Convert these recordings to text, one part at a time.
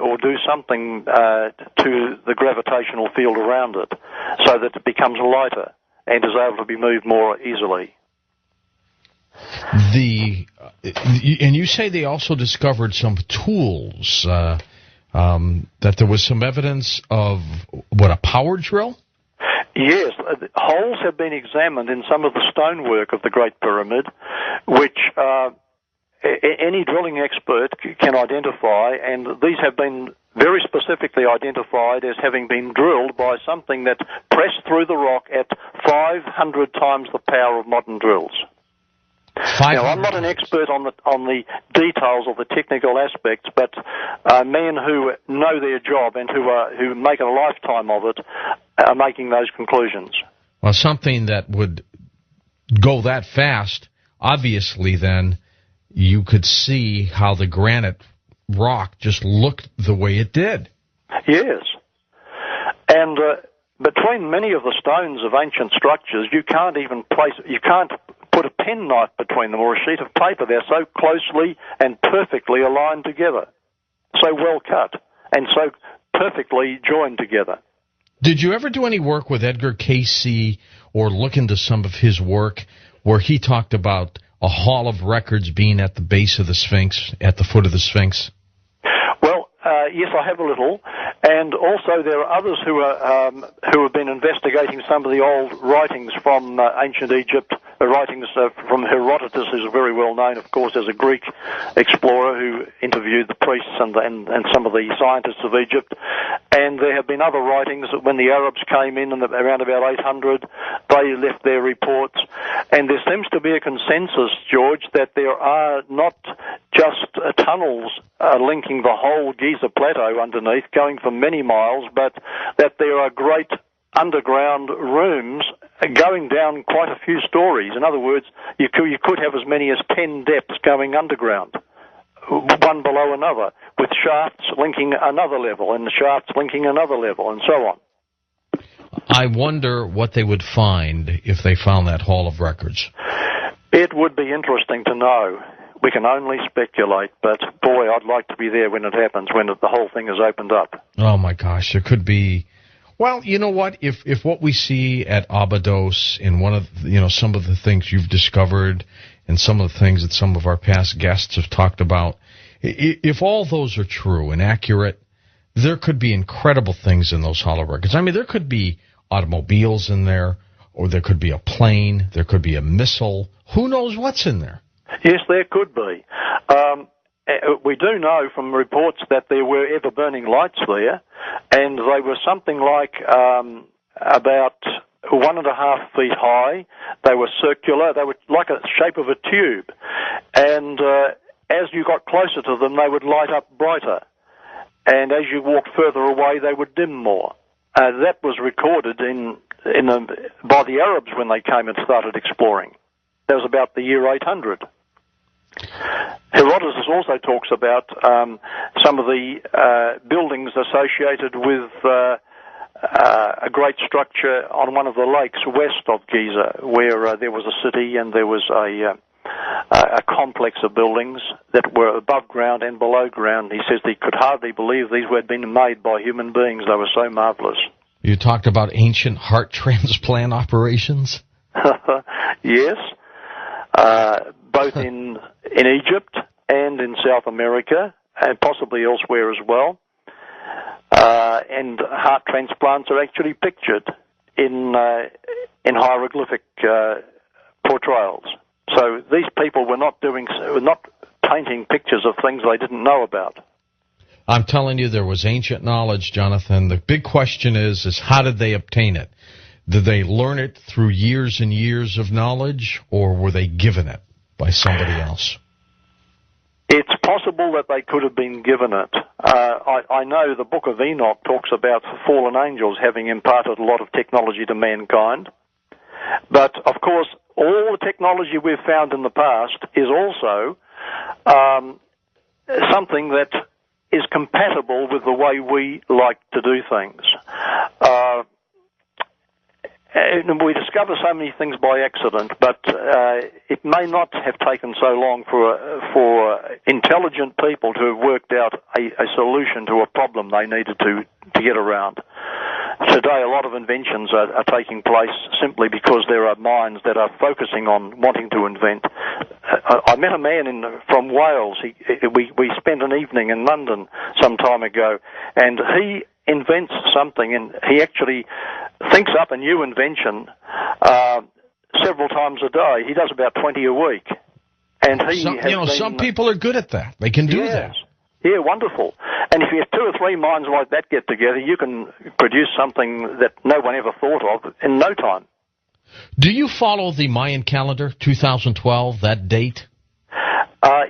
or do something to the gravitational field around it so that it becomes lighter and is able to be moved more easily. And you say they also discovered some tools, that there was some evidence of, a power drill? Yes, holes have been examined in some of the stonework of the Great Pyramid, which any drilling expert can identify, and these have been very specifically identified as having been drilled by something that pressed through the rock at 500 times the power of modern drills. Now, I'm not an expert on the details of the technical aspects, but men who know their job and who make a lifetime of it are making those conclusions. Well, something that would go that fast, obviously, then you could see how the granite rock just looked the way it did. Yes, and between many of the stones of ancient structures, you can't put a penknife between them or a sheet of paper. They're so closely and perfectly aligned together, so well cut, and so perfectly joined together. Did you ever do any work with Edgar Cayce or look into some of his work where he talked about a hall of records being at the base of the Sphinx, at the foot of the Sphinx? Well, yes, I have a little, and also there are others who have been investigating some of the old writings from ancient Egypt. The writings from Herodotus, who's very well known, of course, as a Greek explorer who interviewed the priests and some of the scientists of Egypt. And there have been other writings that when the Arabs came in around about 800, they left their reports. And there seems to be a consensus, George, that there are not just tunnels linking the whole Giza Plateau underneath, going for many miles, but that there are great underground rooms going down quite a few stories. In other words, you could have as many as 10 depths going underground, one below another, with shafts linking another level and the shafts linking another level, and so on. I wonder what they would find if they found that Hall of Records. It would be interesting to know. We can only speculate, but boy, I'd like to be there when it happens, when the whole thing is opened up. Oh my gosh, there could be. Well, you know what? If what we see at Abydos in one of some of the things you've discovered and some of the things that some of our past guests have talked about, if all those are true and accurate, there could be incredible things in those hollow records. I mean, there could be automobiles in there, or there could be a plane, there could be a missile. Who knows what's in there? Yes, there could be. We do know from reports that there were ever-burning lights there, and they were something like about 1.5 feet high. They were circular. They were like a shape of a tube. And as you got closer to them, they would light up brighter. And as you walked further away, they would dim more. That was recorded by the Arabs when they came and started exploring. That was about the year 800. Herodotus also talks about some of the buildings associated with a great structure on one of the lakes west of Giza, where there was a city and there was a complex of buildings that were above ground and below ground. He says he could hardly believe these had been made by human beings. They were so marvelous. You talked about ancient heart transplant operations? Yes. Both in Egypt and in South America, and possibly elsewhere as well. And heart transplants are actually pictured in hieroglyphic portrayals. So these people were not painting pictures of things they didn't know about. I'm telling you, there was ancient knowledge, Jonathan. The big question is how did they obtain it? Did they learn it through years and years of knowledge, or were they given it by somebody else? It's possible that they could have been given it. I know the Book of Enoch talks about fallen angels having imparted a lot of technology to mankind. But, of course, all the technology we've found in the past is also something that is compatible with the way we like to do things. we discover so many things by accident, but it may not have taken so long for intelligent people to have worked out a solution to a problem they needed to get around. Today, a lot of inventions are taking place simply because there are minds that are focusing on wanting to invent. I met a man from Wales. We spent an evening in London some time ago, and he invents something, and he actually thinks up a new invention several times a day. He does about 20 a week. And some people are good at that. They can do that. Yeah, wonderful. And if you have 2 or 3 minds like that get together, you can produce something that no one ever thought of in no time. Do you follow the Mayan calendar, 2012, that date?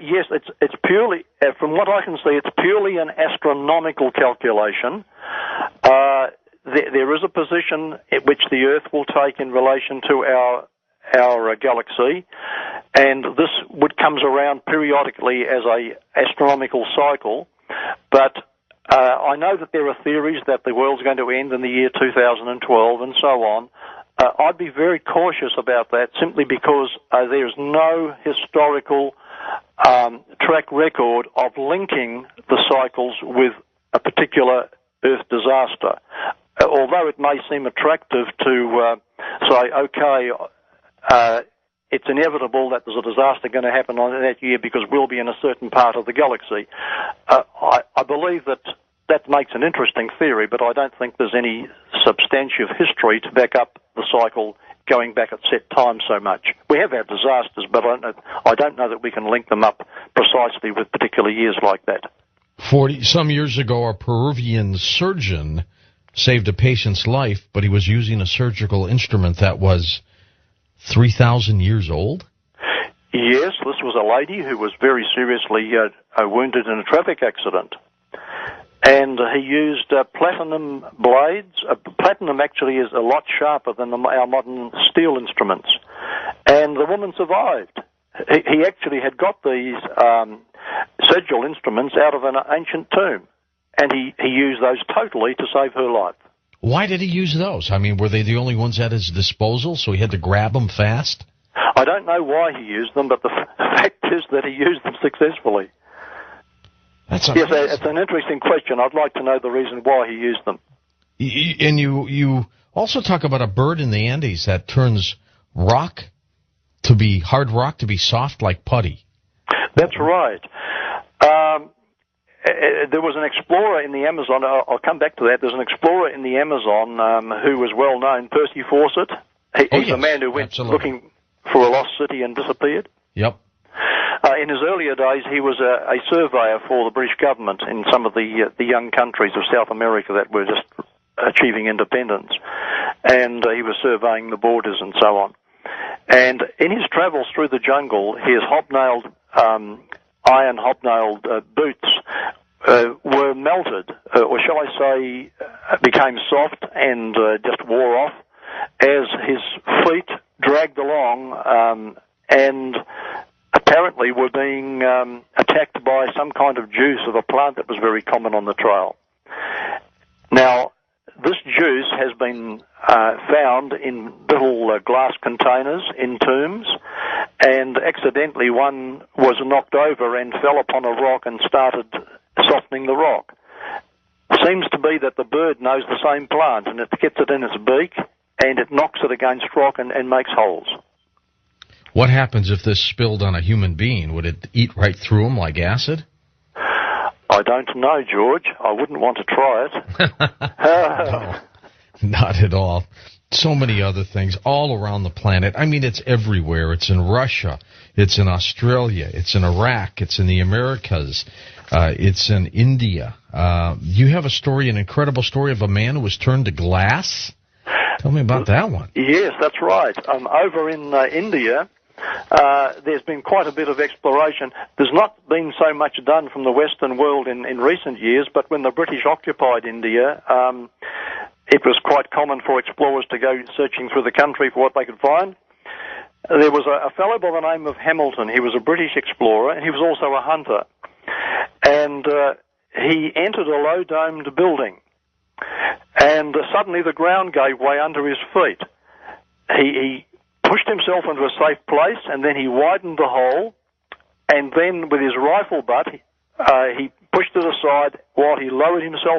Yes, it's purely, from what I can see, it's purely an astronomical calculation. There is a position at which the Earth will take in relation to our galaxy, and this comes around periodically as a astronomical cycle. But I know that there are theories that the world's going to end in the year 2012 and so on. I'd be very cautious about that simply because there's no historical track record of linking the cycles with a particular Earth disaster. Although it may seem attractive to say, okay, it's inevitable that there's a disaster going to happen on that year because we'll be in a certain part of the galaxy. I believe that makes an interesting theory, but I don't think there's any substantive history to back up the cycle going back at set times so much. We have our disasters, but I don't know that we can link them up precisely with particular years like that. 40-some years ago, a Peruvian surgeon saved a patient's life, but he was using a surgical instrument that was 3,000 years old? Yes, this was a lady who was very seriously wounded in a traffic accident. And he used platinum blades. Platinum actually is a lot sharper than our modern steel instruments. And the woman survived. He actually had got these surgical instruments out of an ancient tomb. And he used those totally to save her life. Why did he use those? I mean, were they the only ones at his disposal, so he had to grab them fast? I don't know why he used them, but the fact is that he used them successfully. That's amazing. Yes, it's an interesting question. I'd like to know the reason why he used them. And you also talk about a bird in the Andes that turns hard rock to be soft like putty. That's right. There was an explorer in the Amazon. I'll come back to that. There's an explorer in the Amazon who was well known, Percy Fawcett. He's the man who went looking for a lost city and disappeared. Yep. In his earlier days, he was a surveyor for the British government in some of the young countries of South America that were just achieving independence. And he was surveying the borders and so on. And in his travels through the jungle, his iron hobnailed boots were melted, or shall I say, became soft and just wore off as his feet dragged along and apparently were being attacked by some kind of juice of a plant that was very common on the trail. Now, this juice has been found in little glass containers in tombs, and accidentally one was knocked over and fell upon a rock and started softening the rock. Seems to be that the bird knows the same plant, and it gets it in its beak, and it knocks it against rock and makes holes. What happens if this spilled on a human being? Would it eat right through him like acid? I don't know, George. I wouldn't want to try it. No, not at all. So many other things all around the planet. I mean, it's everywhere. It's in Russia. It's in Australia. It's in Iraq. It's in the Americas. It's in India. You have a story, an incredible story of a man who was turned to glass? Tell me about that one. Yes, that's right. Over in India, there's been quite a bit of exploration. There's not been so much done from the Western world in recent years, but when the British occupied India, it was quite common for explorers to go searching through the country for what they could find. There was a fellow by the name of Hamilton. He was a British explorer, and he was also a hunter. And he entered a low-domed building, and suddenly the ground gave way under his feet. he pushed himself into a safe place, and then he widened the hole, and then with his rifle butt, he pushed it aside while he lowered himself